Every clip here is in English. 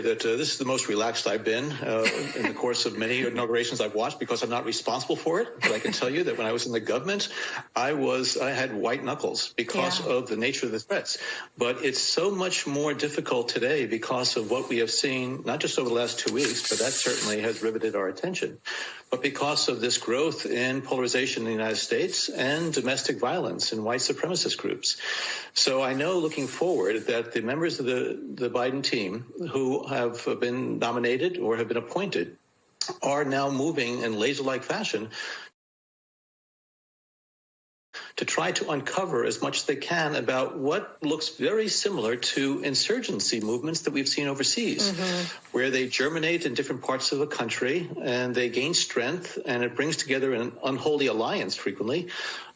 that this is the most relaxed I've been in the course of many inaugurations I've watched, because I'm not responsible for it. But I can tell you that when I was in the government, I had white knuckles because of the nature of the threats. But it's so much more difficult today because of what we have seen, not just over the last 2 weeks, but that certainly has riveted our attention, but because of this growth in polarization in the United States and domestic violence in white supremacist groups. So I know, looking forward, that the members of the Biden team who have been nominated or have been appointed are now moving in laser-like fashion to try to uncover as much as they can about what looks very similar to insurgency movements that we've seen overseas, where they germinate in different parts of the country and they gain strength, and it brings together an unholy alliance frequently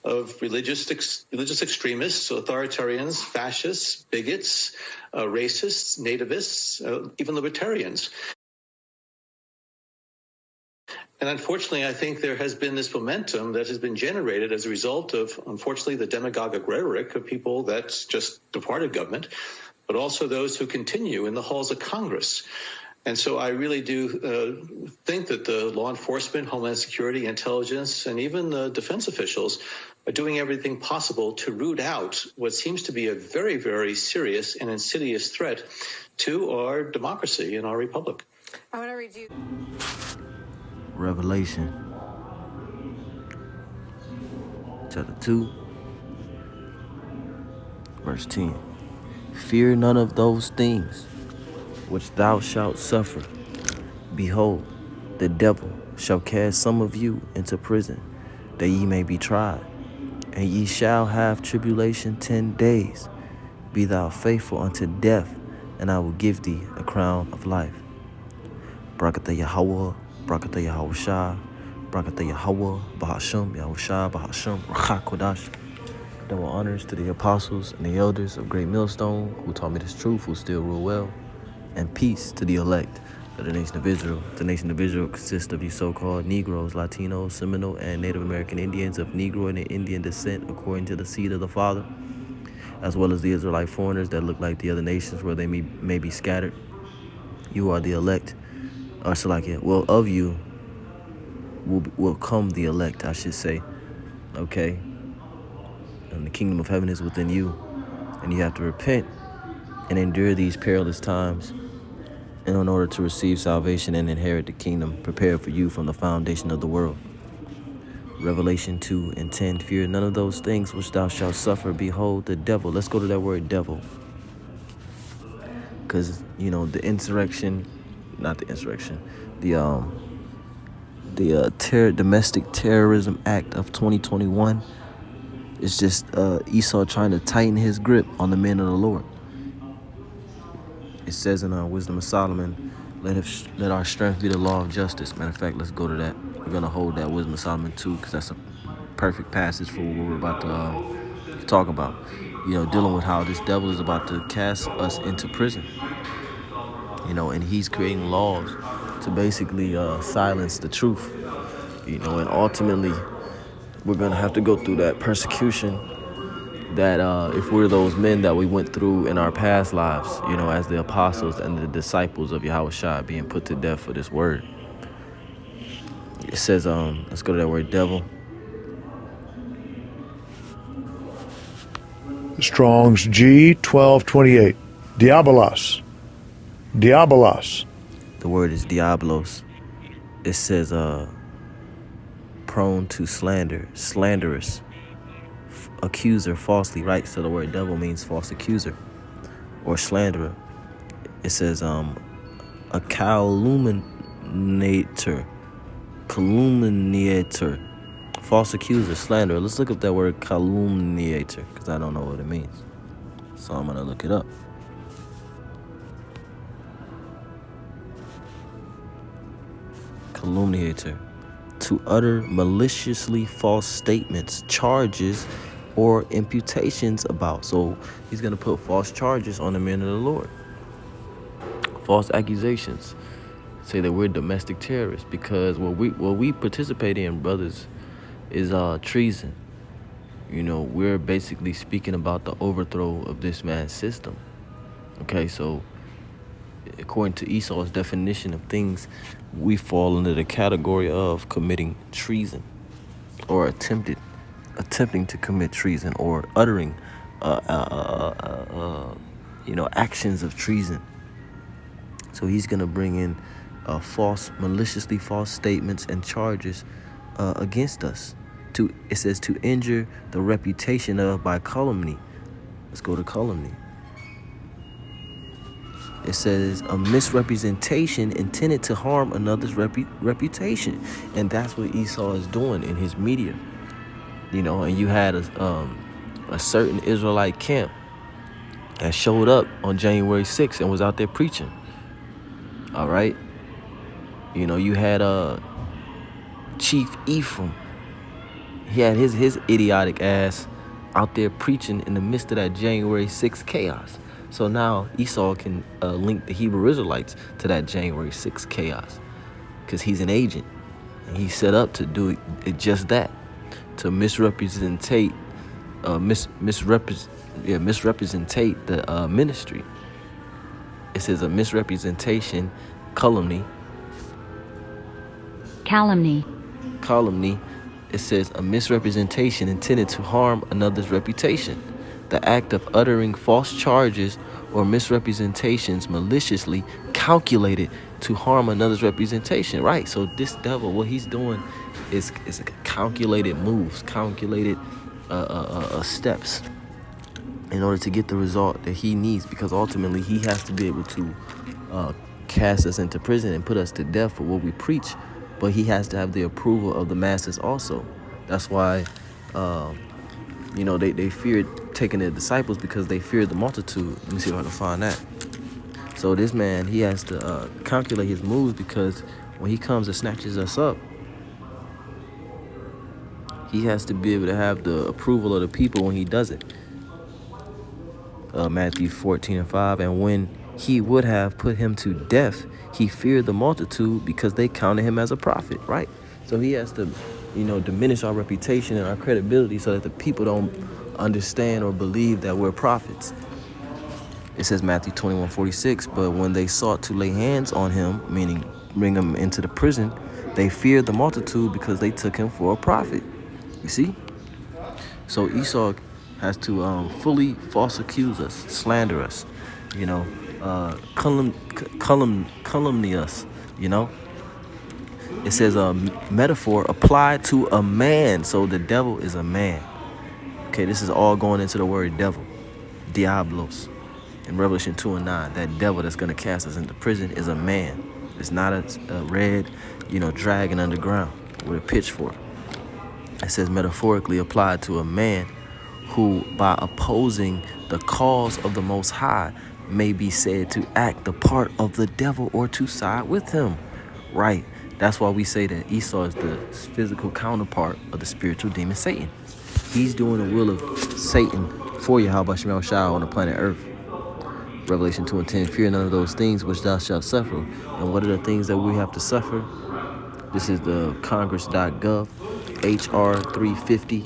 of religious extremists, authoritarians, fascists, bigots, racists, nativists, even libertarians. And unfortunately, I think there has been this momentum that has been generated as a result of, unfortunately, the demagogic rhetoric of people that's just departed government, but also those who continue in the halls of Congress. And so I really do think that the law enforcement, Homeland Security, intelligence, and even the defense officials are doing everything possible to root out what seems to be a very, very serious and insidious threat to our democracy and our republic. I want to read you Revelation chapter 2, verse 10. Fear none of those things which thou shalt suffer. Behold, the devil shall cast some of you into prison, that ye may be tried, and ye shall have tribulation 10 days. Be thou faithful unto death, and I will give thee a crown of life. Barakatah Yahweh, Barakatah Yahushua, Barakatah Yahweh, Bahasham, Yahushua, Bahasham, Rachak Kodash. Double honors to the apostles and the elders of Great Millstone, who taught me this truth, who still rule well, and peace to the elect of the nation of Israel. The nation of Israel consists of these so-called Negroes, Latinos, Seminole, and Native American Indians of Negro and Indian descent according to the seed of the Father, as well as the Israelite foreigners that look like the other nations where they may be scattered. You are the elect. Or Salakia, well, of you will come the elect, I should say. Okay? And the kingdom of heaven is within you. And you have to repent and endure these perilous times in order to receive salvation and inherit the kingdom prepared for you from the foundation of the world. Revelation 2 and 10. Fear none of those things which thou shalt suffer. Behold, the devil. Let's go to that word devil. Because, the insurrection, not the insurrection, the Domestic Terrorism Act of 2021 is just Esau trying to tighten his grip on the men of the Lord. It says in Wisdom of Solomon, let our strength be the law of justice. Matter of fact, let's go to that. We're going to hold that Wisdom of Solomon too, because that's a perfect passage for what we're about to talk about. Dealing with how this devil is about to cast us into prison. And he's creating laws to basically silence the truth. And ultimately, we're going to have to go through that persecution that if we're those men that we went through in our past lives, as the apostles and the disciples of Yahushua being put to death for this word. It says, let's go to that word devil. Strong's G 1228. Diabolos. Diabolos. The word is diablos. It says prone to slander, slanderous, accuser, falsely, right? So the word devil means false accuser or slanderer. It says a calumniator, false accuser, slanderer. Let's look up that word calumniator, because I don't know what it means. So I'm going to look it up. Calumniator. To utter maliciously false statements, charges, or imputations about. So he's going to put false charges on the men of the Lord. False accusations. Say that we're domestic terrorists, because what we participate in, brothers, is treason. We're basically speaking about the overthrow of this man's system. Okay, so according to Esau's definition of things, we fall under the category of committing treason, or attempting to commit treason, or uttering, actions of treason. So he's gonna bring in maliciously false statements and charges against us. It says to injure the reputation of by calumny. Let's go to calumny. It says a misrepresentation intended to harm another's reputation, and that's what Esau is doing in his media. And you had a certain Israelite camp that showed up on January 6th and was out there preaching. All right. You had Chief Ephraim. He had his idiotic ass out there preaching in the midst of that January 6th chaos. So now Esau can link the Hebrew Israelites to that January 6th chaos, because he's an agent, and he's set up to do it just that, to misrepresentate the ministry. It says a misrepresentation, calumny. It says a misrepresentation intended to harm another's reputation. The act of uttering false charges or misrepresentations maliciously calculated to harm another's representation. Right. So this devil, what he's doing is calculated moves, calculated steps in order to get the result that he needs, because ultimately he has to be able to cast us into prison and put us to death for what we preach. But he has to have the approval of the masses also. That's why, they feared taking the disciples, because they feared the multitude. Let me see if I can find that. So this man, he has to calculate his moves, because when he comes and snatches us up, he has to be able to have the approval of the people when he does it. Matthew 14:5, and when he would have put him to death, he feared the multitude because they counted him as a prophet, right? So he has to, diminish our reputation and our credibility so that the people don't understand or believe that we're prophets. It says Matthew 21:46, but when they sought to lay hands on him, meaning bring him into the prison, they feared the multitude because they took him for a prophet. You see? So Esau has to fully false accuse us, slander us, calumny us, It says a metaphor applied to a man. So the devil is a man. Okay, this is all going into the word devil, diablos. In Revelation 2:9, that devil that's going to cast us into prison is a man. It's not a red, dragon underground with a pitchfork. It says metaphorically applied to a man who, by opposing the cause of the Most High, may be said to act the part of the devil or to side with him. Right. That's why we say that Esau is the physical counterpart of the spiritual demon Satan. He's doing the will of Satan for Yahweh Shemel Shai on the planet Earth. Revelation 2:10, fear none of those things which thou shalt suffer. And what are the things that we have to suffer? This is the Congress.gov, HR 350,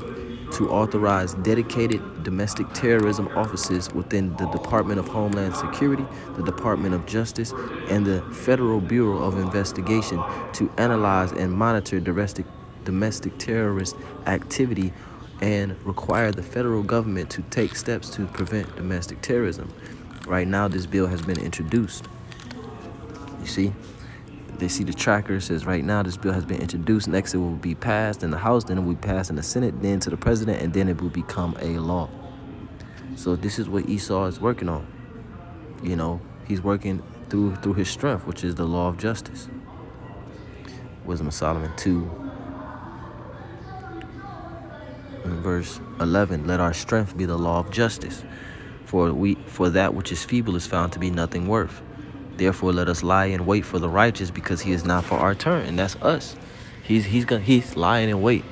to authorize dedicated domestic terrorism offices within the Department of Homeland Security, the Department of Justice, and the Federal Bureau of Investigation to analyze and monitor domestic terrorist activity and require the federal government to take steps to prevent domestic terrorism. Right now, this bill has been introduced. You see? They see the tracker says right now this bill has been introduced. Next it will be passed in the House, then it will be passed in the Senate, then to the president, and then it will become a law. So this is what Esau is working on. He's working through his strength, which is the law of justice. Wisdom of Solomon 2, verse 11. Let our strength be the law of justice, for that which is feeble is found to be nothing worth. Therefore, let us lie in wait for the righteous, because he is not for our turn. And that's us. He's lying in wait.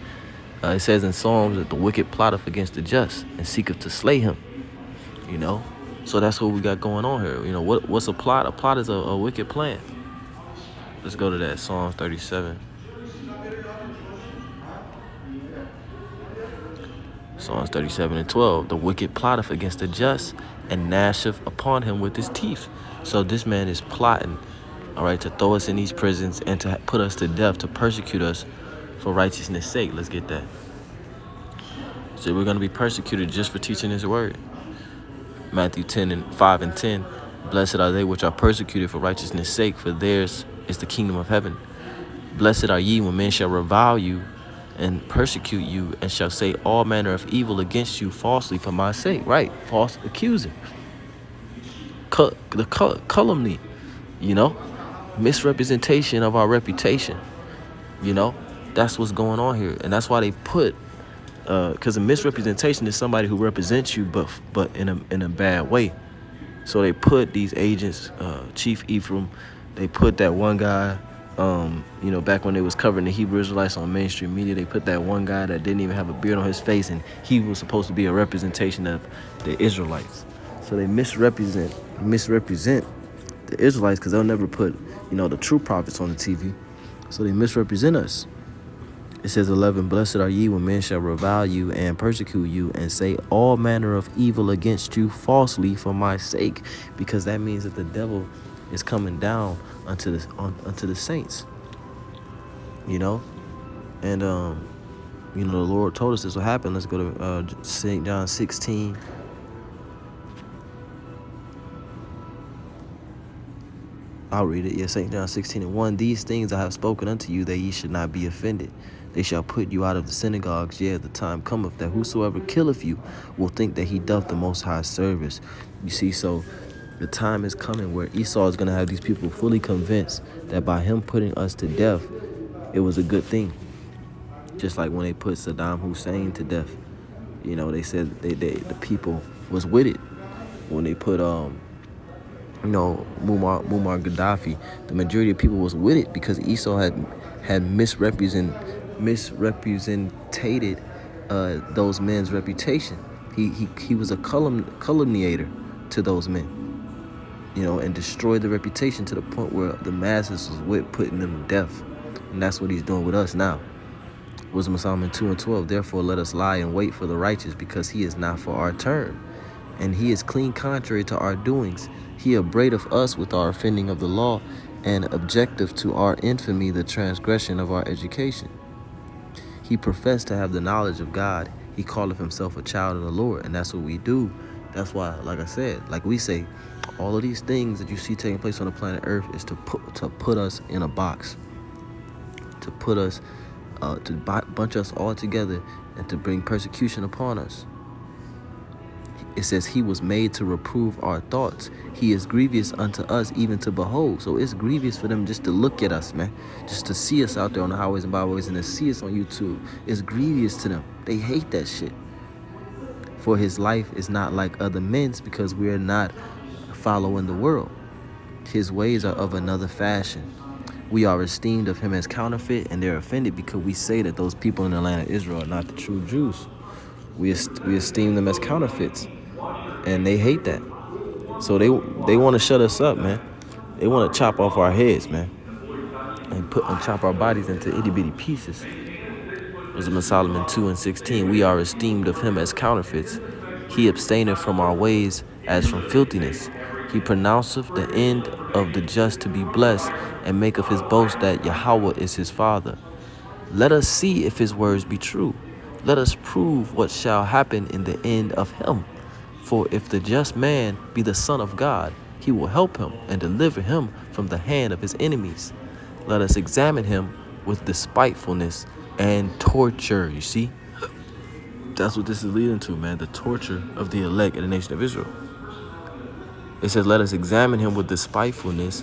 It says in Psalms that the wicked plotteth against the just and seeketh to slay him. So that's what we got going on here. What's a plot? A plot is a wicked plan. Let's go to that Psalms 37. Psalms 37:12. The wicked plotteth against the just and gnasheth upon him with his teeth. So this man is plotting, all right, to throw us in these prisons and to put us to death, to persecute us for righteousness' sake. Let's get that. So we're going to be persecuted just for teaching his word. Matthew 5:10. Blessed are they which are persecuted for righteousness' sake, for theirs is the kingdom of heaven. Blessed are ye when men shall revile you and persecute you, and shall say all manner of evil against you falsely for my sake. Right, false accuser. The calumny, misrepresentation of our reputation. That's what's going on here, and that's why they put, because a misrepresentation is somebody who represents you, but in a bad way. So they put these agents, Chief Ephraim, they put that one guy, back when they was covering the Hebrew Israelites on mainstream media, they put that one guy that didn't even have a beard on his face, and he was supposed to be a representation of the Israelites. So they misrepresent the Israelites because they'll never put, the true prophets on the TV. So they misrepresent us. It says 11, blessed are ye when men shall revile you and persecute you and say all manner of evil against you falsely for my sake, because that means that the devil is coming down unto the saints, and the Lord told us this will happen. Let's go to St. John 16. I'll read it. St. John 16:1. These things I have spoken unto you, that ye should not be offended. They shall put you out of the synagogues. Yea, the time cometh that whosoever killeth you will think that he doth the Most High service. You see, so the time is coming where Esau is going to have these people fully convinced that by him putting us to death, it was a good thing. Just like when they put Saddam Hussein to death, they said the people was with it. When they put Muammar Gaddafi, the majority of people was with it because Esau had misrepresented those men's reputation. He was a calumniator to those men, and destroyed the reputation to the point where the masses was with putting them to death. And that's what he's doing with us now. Wisdom of Solomon 2:12. Therefore let us lie and wait for the righteous, because he is not for our turn, and he is clean contrary to our doings. He upbraideth us with our offending of the law, and objective to our infamy the transgression of our education. He professed to have the knowledge of God. He calleth himself a child of the Lord, and that's what we do. That's why, like I said, like we say, all of these things that you see taking place on the planet Earth is to put us in a box, to put us, to bunch us all together, and to bring persecution upon us. It says he was made to reprove our thoughts. He is grievous unto us even to behold. So it's grievous for them just to look at us, man. Just to see us out there on the highways and byways and to see us on YouTube. It's grievous to them. They hate that shit. For his life is not like other men's, because we are not following the world. His ways are of another fashion. We are esteemed of him as counterfeit, and they're offended because we say that those people in the land of Israel are not the true Jews. We esteem them as counterfeits. And they hate that. So they want to shut us up, man. They want to chop off our heads, man, and chop our bodies into itty bitty pieces. Wisdom of Solomon 2:16. We are esteemed of him as counterfeits. He abstaineth from our ways as from filthiness. He pronounceth the end of the just to be blessed, and maketh his boast that Yahweh is his father. Let us see if his words be true. Let us prove what shall happen in the end of him. For if the just man be the son of God, he will help him and deliver him from the hand of his enemies. Let us examine him with despitefulness and torture. You see? That's what this is leading to, man. The torture of the elect in the nation of Israel. It says, let us examine him with despitefulness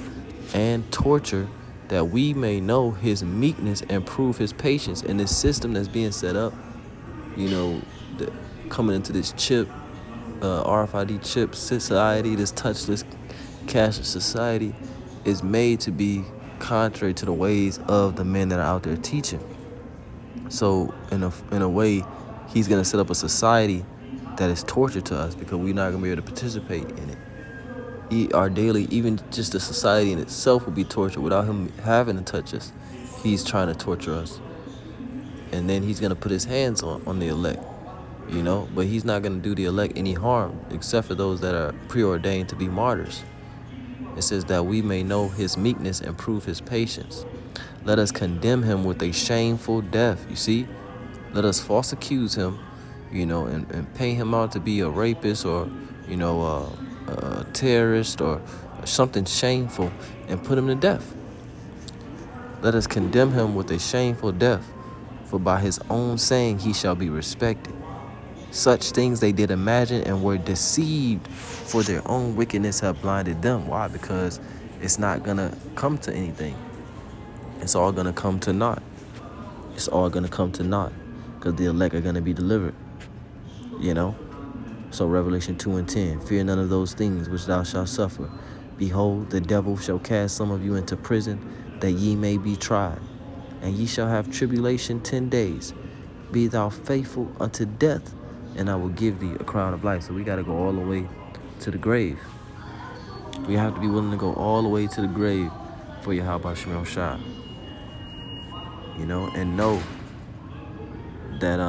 and torture, that we may know his meekness and prove his patience. And this system that's being set up, coming into this chip, RFID chip society, this touchless cashless society, is made to be contrary to the ways of the men that are out there teaching. So in a way, he's going to set up a society that is torture to us, because we're not going to be able to participate in it. Our daily, even just the society in itself will be tortured without him having to touch us. He's trying to torture us. And then he's going to put his hands on the elect. you know, but he's not going to do the elect any harm except for those that are preordained to be martyrs. It says that we may know his meekness and prove his patience. Let us condemn him with a shameful death. You see, let us false accuse him, you know, and paint him out to be a rapist or, you know, a terrorist or something shameful and put him to death. Let us condemn him with a shameful death, for by his own saying he shall be respected. Such things they did imagine and were deceived, for their own wickedness have blinded them. Why? Because it's not going to come to anything. It's all going to come to naught. It's all going to come to naught because the elect are going to be delivered, you know? So Revelation 2:10, fear none of those things which thou shalt suffer. Behold, the devil shall cast some of you into prison, that ye may be tried. And ye shall have tribulation 10 days. Be thou faithful unto death, and I will give thee a crown of life. So we got to go all the way to the grave. We have to be willing to go all the way to the grave for Yahweh Shem Shah. You know, and know that,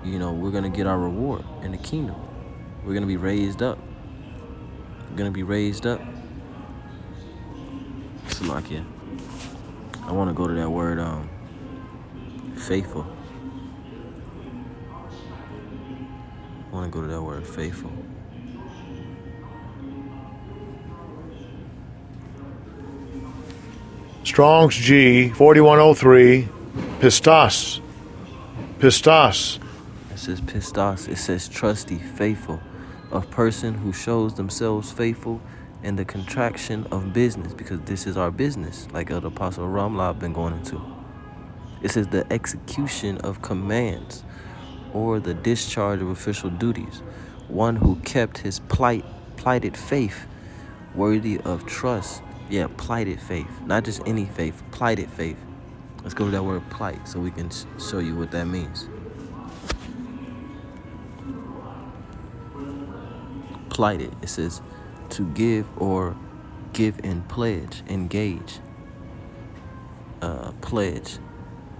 you know, we're going to get our reward in the kingdom. We're going to be raised up. We're going to be raised up. Salakia. I want to go to that word, faithful. I want to go to that word, faithful. Strong's G 4103, pistos. Pistos. It says pistos. It says trusty, faithful. A person who shows themselves faithful in the contraction of business, because this is our business, like the Apostle Ramlah been going into. It says the execution of commands or the discharge of official duties. One who kept his plighted faith worthy of trust. Yeah, plighted faith. Not just any faith, plighted faith. Let's go to that word plight so we can show you what that means. Plighted. It says to give or give in pledge, engage, pledge.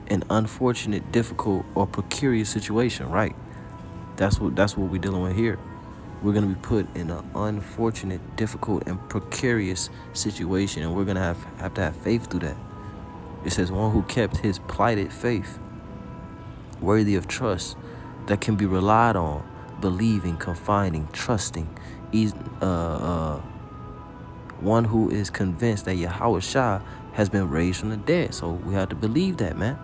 An unfortunate, difficult, or precarious situation, right? That's what we're dealing with here. We're going to be put in an unfortunate, difficult, and precarious situation, and we're going to have to have faith through that. It says one who kept his plighted faith worthy of trust, that can be relied on, believing, confiding, trusting. One who is convinced that Yahweh Shah has been raised from the dead. So we have to believe that, man.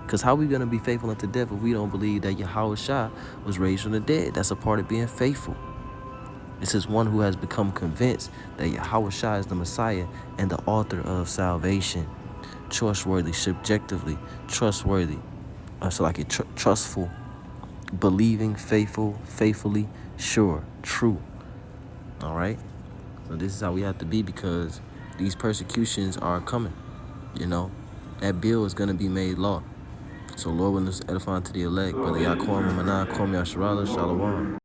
Because how are we going to be faithful unto death if we don't believe that Yahweh Shah was raised from the dead? That's a part of being faithful. It says one who has become convinced that Yahweh Shah is the Messiah and the author of salvation. Trustworthy, subjectively, trustworthy. So like trustful, believing, faithful, faithfully, sure, true. All right? So this is how we have to be, because these persecutions are coming. You know, that bill is going to be made law. So Lord will edify to the elect. Brother Yaquam, Manah, Kwam Yasharala, Shalom.